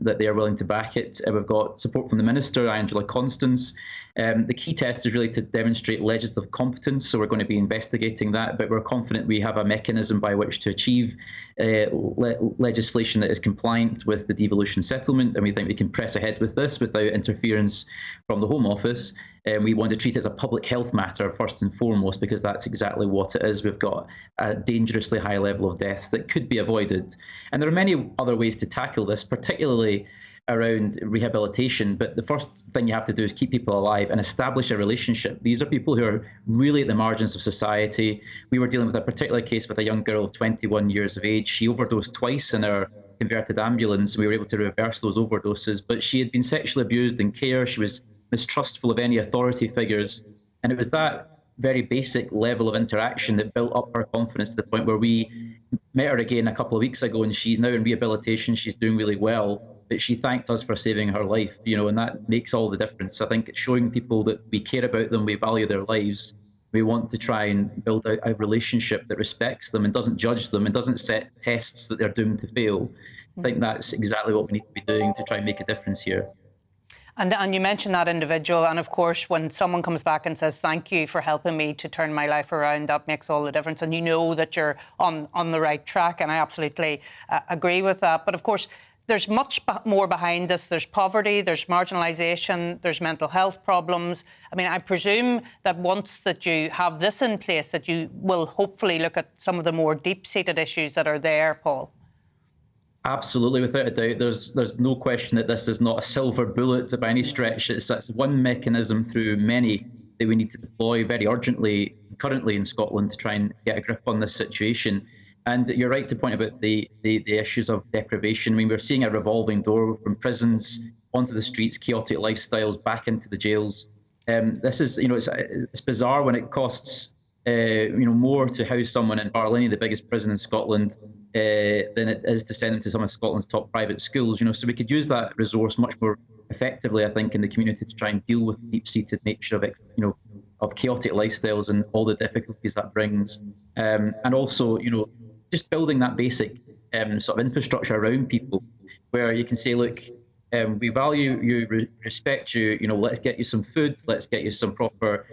that they are willing to back it. We've got support from the Minister, Angela Constance. The key test is really to demonstrate legislative competence, so we're going to be investigating that, but we're confident we have a mechanism by which to achieve legislation that is compliant with the devolution settlement, and we think we can press ahead with this without interference from the Home Office. We want to treat it as a public health matter first and foremost, because that's exactly what it is. We've got a dangerously high level of deaths that could be avoided. And there are many other ways to tackle this, particularly around rehabilitation. But the first thing you have to do is keep people alive and establish a relationship. These are people who are really at the margins of society. We were dealing with a particular case with a young girl of 21 years of age. She overdosed twice in our converted ambulance. We were able to reverse those overdoses, but she had been sexually abused in care. She was mistrustful of any authority figures. And it was that very basic level of interaction that built up her confidence to the point where we met her again a couple of weeks ago, and she's now in rehabilitation. She's doing really well, but she thanked us for saving her life, and that makes all the difference. I think it's showing people that we care about them, we value their lives. We want to try and build out a relationship that respects them and doesn't judge them and doesn't set tests that they're doomed to fail. I think that's exactly what we need to be doing to try and make a difference here. And you mentioned that individual, and of course when someone comes back and says thank you for helping me to turn my life around, that makes all the difference, and you know that you're on the right track, and I absolutely agree with that. But of course there's much more behind this. There's poverty, there's marginalisation, there's mental health problems. I mean, I presume that once that you have this in place, that you will hopefully look at some of the more deep-seated issues that are there, Paul. Absolutely, without a doubt. There's no question that this is not a silver bullet by any stretch. It's one mechanism through many that we need to deploy very urgently currently in Scotland to try and get a grip on this situation. And you're right to point about the issues of deprivation. I mean, we're seeing a revolving door from prisons onto the streets, chaotic lifestyles, back into the jails. This is, it's bizarre when it costs, more to house someone in Arlene, the biggest prison in Scotland, than it is to send them to some of Scotland's top private schools. So we could use that resource much more effectively, I think, in the community to try and deal with the deep-seated nature of it, of chaotic lifestyles and all the difficulties that brings. And also, just building that basic sort of infrastructure around people where you can say, look, we value you, respect you, let's get you some food, let's get you some proper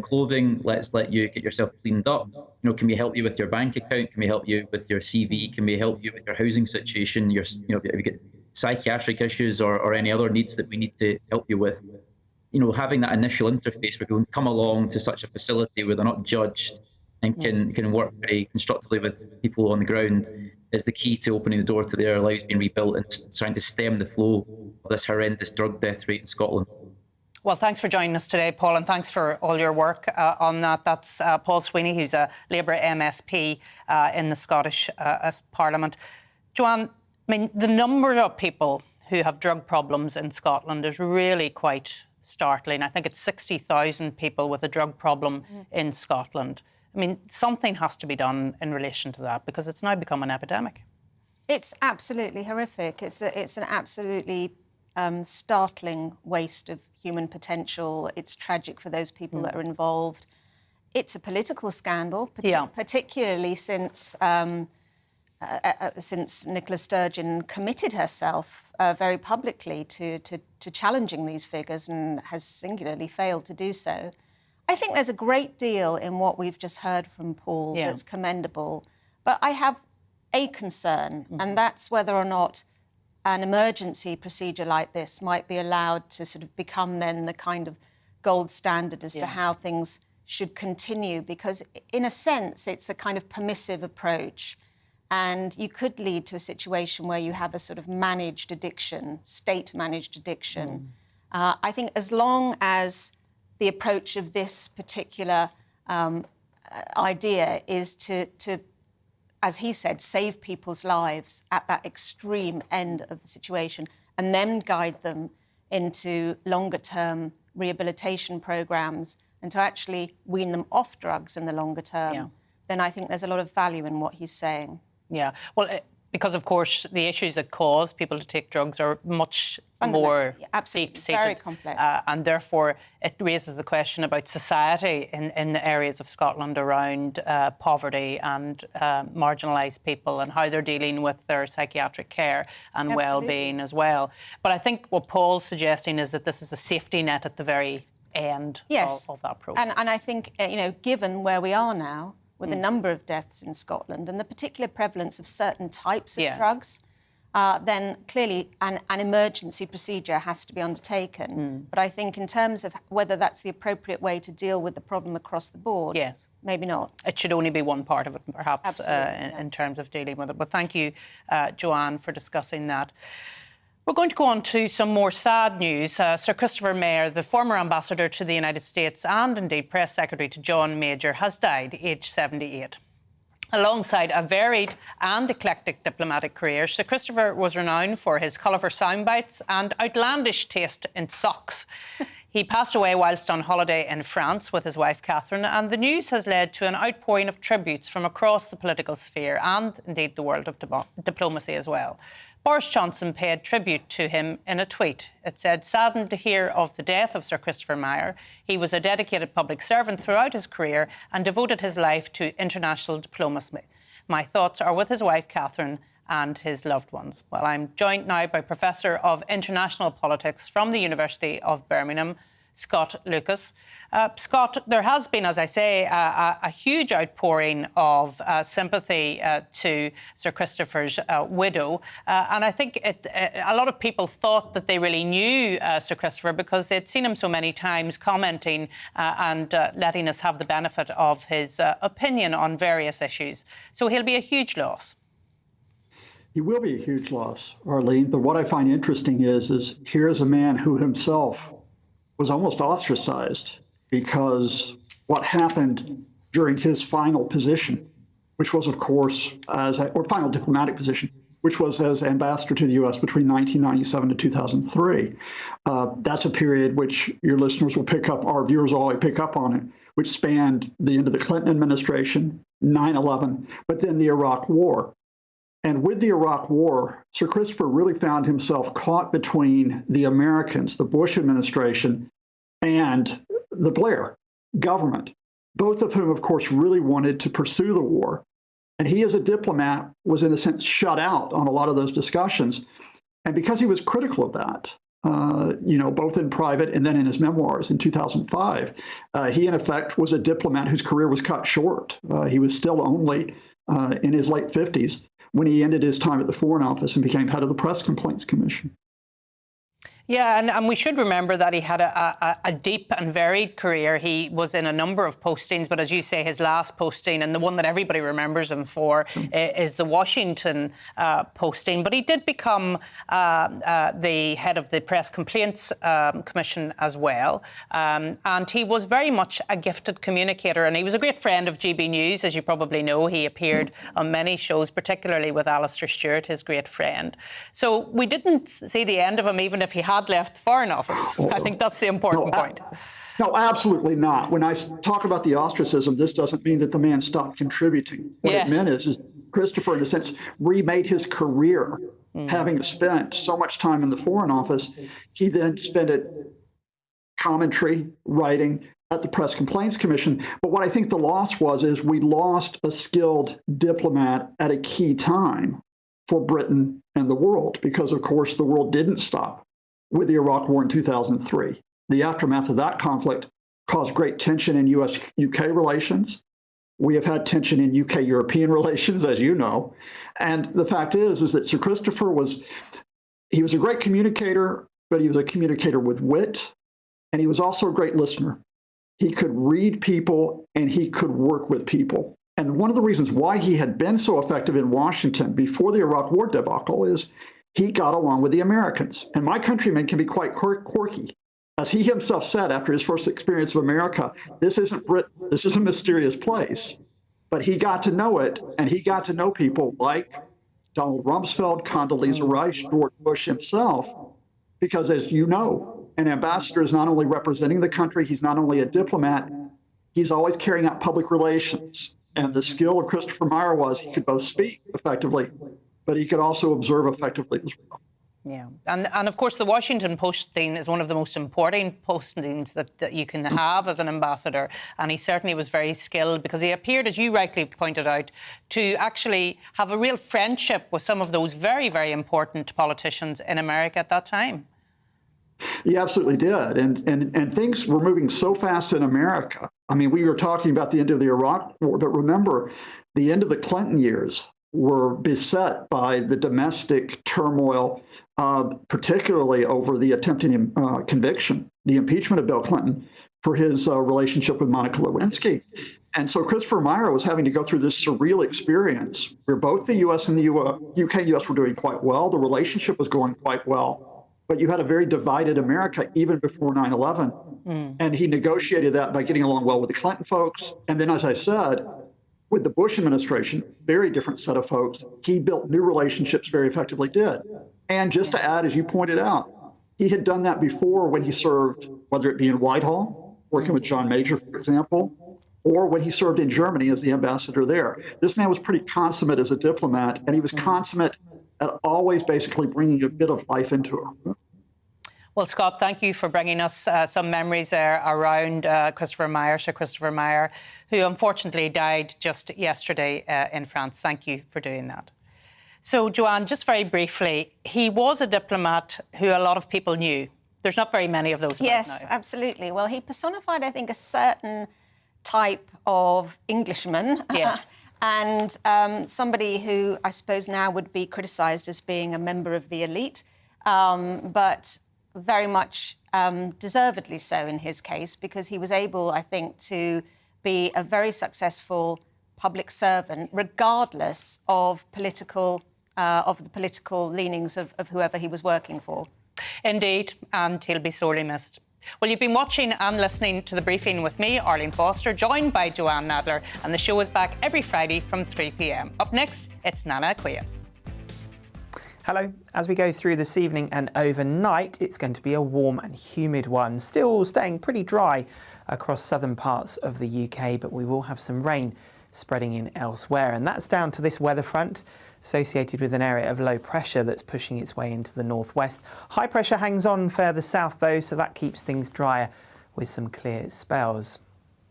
clothing, let's let you get yourself cleaned up. Can we help you with your bank account? Can we help you with your CV? Can we help you with your housing situation? If you get psychiatric issues or any other needs that we need to help you with. Having that initial interface where we can come along to such a facility where they're not judged and can work very constructively with people on the ground is the key to opening the door to their lives being rebuilt and trying to stem the flow of this horrendous drug death rate in Scotland. Well, thanks for joining us today, Paul, and thanks for all your work on that. That's Paul Sweeney, who's a Labour MSP in the Scottish Parliament. Joanne, I mean, the number of people who have drug problems in Scotland is really quite startling. I think it's 60,000 people with a drug problem in Scotland. I mean, something has to be done in relation to that because it's now become an epidemic. It's absolutely horrific. It's an absolutely startling waste of human potential. It's tragic for those people that are involved. It's a political scandal, particularly since Nicola Sturgeon committed herself very publicly to challenging these figures and has singularly failed to do so. I think there's a great deal in what we've just heard from Paul that's commendable, but I have a concern, and that's whether or not an emergency procedure like this might be allowed to sort of become then the kind of gold standard as to how things should continue, because in a sense it's a kind of permissive approach, and you could lead to a situation where you have a sort of managed addiction, state-managed addiction. I think as long as the approach of this particular idea is to, as he said, save people's lives at that extreme end of the situation and then guide them into longer-term rehabilitation programs and to actually wean them off drugs in the longer term, then I think there's a lot of value in what he's saying. Yeah, well, because of course the issues that cause people to take drugs are much more deep-seated, very complex, and therefore it raises the question about society in the areas of Scotland around poverty and marginalised people and how they're dealing with their psychiatric care and well-being as well. But I think what Paul's suggesting is that this is a safety net at the very end of that process. And I think, you know, given where we are now, with the number of deaths in Scotland and the particular prevalence of certain types of drugs, then clearly an emergency procedure has to be undertaken. But I think in terms of whether that's the appropriate way to deal with the problem across the board, maybe not. It should only be one part of it, perhaps, in terms of dealing with it. But thank you, Joanne, for discussing that. We're going to go on to some more sad news. Sir Christopher Mayer, the former ambassador to the United States and indeed press secretary to John Major, has died, aged 78. Alongside a varied and eclectic diplomatic career, Sir Christopher was renowned for his colourful soundbites and outlandish taste in socks. He passed away whilst on holiday in France with his wife Catherine, and the news has led to an outpouring of tributes from across the political sphere and indeed the world of diplomacy as well. Boris Johnson paid tribute to him in a tweet. It said, "Saddened to hear of the death of Sir Christopher Mayer. He was a dedicated public servant throughout his career and devoted his life to international diplomacy. My thoughts are with his wife Catherine and his loved ones." Well, I'm joined now by Professor of International Politics from the University of Birmingham, Scott Lucas. Scott, there has been, as I say, a huge outpouring of sympathy to Sir Christopher's widow. And I think a lot of people thought that they really knew Sir Christopher because they'd seen him so many times commenting and letting us have the benefit of his opinion on various issues. So he'll be a huge loss. He will be a huge loss, Arlene. But what I find interesting is here's a man who himself was almost ostracized because what happened during his final position, which was, of course, or final diplomatic position, which was as ambassador to the U.S. between 1997 to 2003. That's a period which your listeners will pick up, our viewers will always pick up on it, which spanned the end of the Clinton administration, 9/11, but then the Iraq War. And with the Iraq War, Sir Christopher really found himself caught between the Americans, the Bush administration, and the Blair government, both of whom, of course, really wanted to pursue the war. And he, as a diplomat, was in a sense shut out on a lot of those discussions. And because he was critical of that, both in private and then in his memoirs in 2005, he, in effect, was a diplomat whose career was cut short. He was still only in his late 50s when he ended his time at the Foreign Office and became head of the Press Complaints Commission. Yeah, and we should remember that he had a deep and varied career. He was in a number of postings, but as you say, his last posting, and the one that everybody remembers him for, is the Washington posting. But he did become the head of the Press Complaints Commission as well. And he was very much a gifted communicator, and he was a great friend of GBNews, as you probably know. He appeared on many shows, particularly with Alistair Stewart, his great friend. So we didn't see the end of him, even if he had left the Foreign Office. I think that's the important point. No, absolutely not. When I talk about the ostracism, this doesn't mean that the man stopped contributing. What it meant is Christopher, in a sense, remade his career, having spent so much time in the Foreign Office. He then spent it commentary, writing at the Press Complaints Commission. But what I think the loss is we lost a skilled diplomat at a key time for Britain and the world, because, of course, the world didn't stop with the Iraq War in 2003. The aftermath of that conflict caused great tension in US-UK relations. We have had tension in UK-European relations, as you know. And the fact is that Sir Christopher he was a great communicator, but he was a communicator with wit, and he was also a great listener. He could read people, and he could work with people. And one of the reasons why he had been so effective in Washington before the Iraq War debacle is he got along with the Americans. And my countrymen can be quite quirky. As he himself said after his first experience of America, this isn't Britain, this is a mysterious place. But he got to know it, and he got to know people like Donald Rumsfeld, Condoleezza Rice, George Bush himself, because as you know, an ambassador is not only representing the country, he's not only a diplomat, he's always carrying out public relations. And the skill of Christopher Meyer was he could both speak effectively, but he could also observe effectively as well. Yeah, and of course the Washington posting is one of the most important postings that you can have as an ambassador, and he certainly was very skilled because he appeared, as you rightly pointed out, to actually have a real friendship with some of those very, very important politicians in America at that time. He absolutely did, and things were moving so fast in America. I mean, we were talking about the end of the Iraq War, but remember, the end of the Clinton years were beset by the domestic turmoil, particularly over the attempted conviction, the impeachment of Bill Clinton for his relationship with Monica Lewinsky. And so Christopher Meyer was having to go through this surreal experience where both the U.S. and the UK and U.S. were doing quite well. The relationship was going quite well. But you had a very divided America even before 9/11. And he negotiated that by getting along well with the Clinton folks. And then, as I said, with the Bush administration, very different set of folks. He built new relationships very effectively, did. And just to add, as you pointed out, he had done that before when he served, whether it be in Whitehall, working with John Major, for example, or when he served in Germany as the ambassador there. This man was pretty consummate as a diplomat, and he was consummate at always basically bringing a bit of life into it. Well, Scott, thank you for bringing us some memories there around Christopher Meyer, Sir Christopher Meyer, who unfortunately died just yesterday in France. Thank you for doing that. So, Joanne, just very briefly, he was a diplomat who a lot of people knew. There's not very many of those about Yes, now. absolutely. Well, he personified, I think, a certain type of Englishman. Yes. And somebody who I suppose now would be criticised as being a member of the elite, but very much deservedly so in his case, because he was able, I think, to be a very successful public servant, regardless of the political leanings of whoever he was working for. Indeed, and he'll be sorely missed. Well, you've been watching and listening to The Briefing with me, Arlene Foster, joined by Joanne Nadler, and the show is back every Friday from 3 p.m. Up next, it's Nana Akua. Hello. As we go through this evening and overnight, it's going to be a warm and humid one, still staying pretty dry across southern parts of the UK, but we will have some rain spreading in elsewhere, and that's down to this weather front associated with an area of low pressure that's pushing its way into the northwest. High pressure hangs on further south though, so that keeps things drier with some clear spells.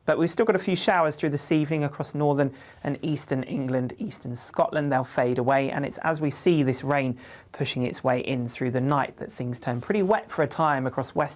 But we've still got a few showers through this evening across northern and eastern England, eastern Scotland. They'll fade away, and it's as we see this rain pushing its way in through the night that things turn pretty wet for a time across west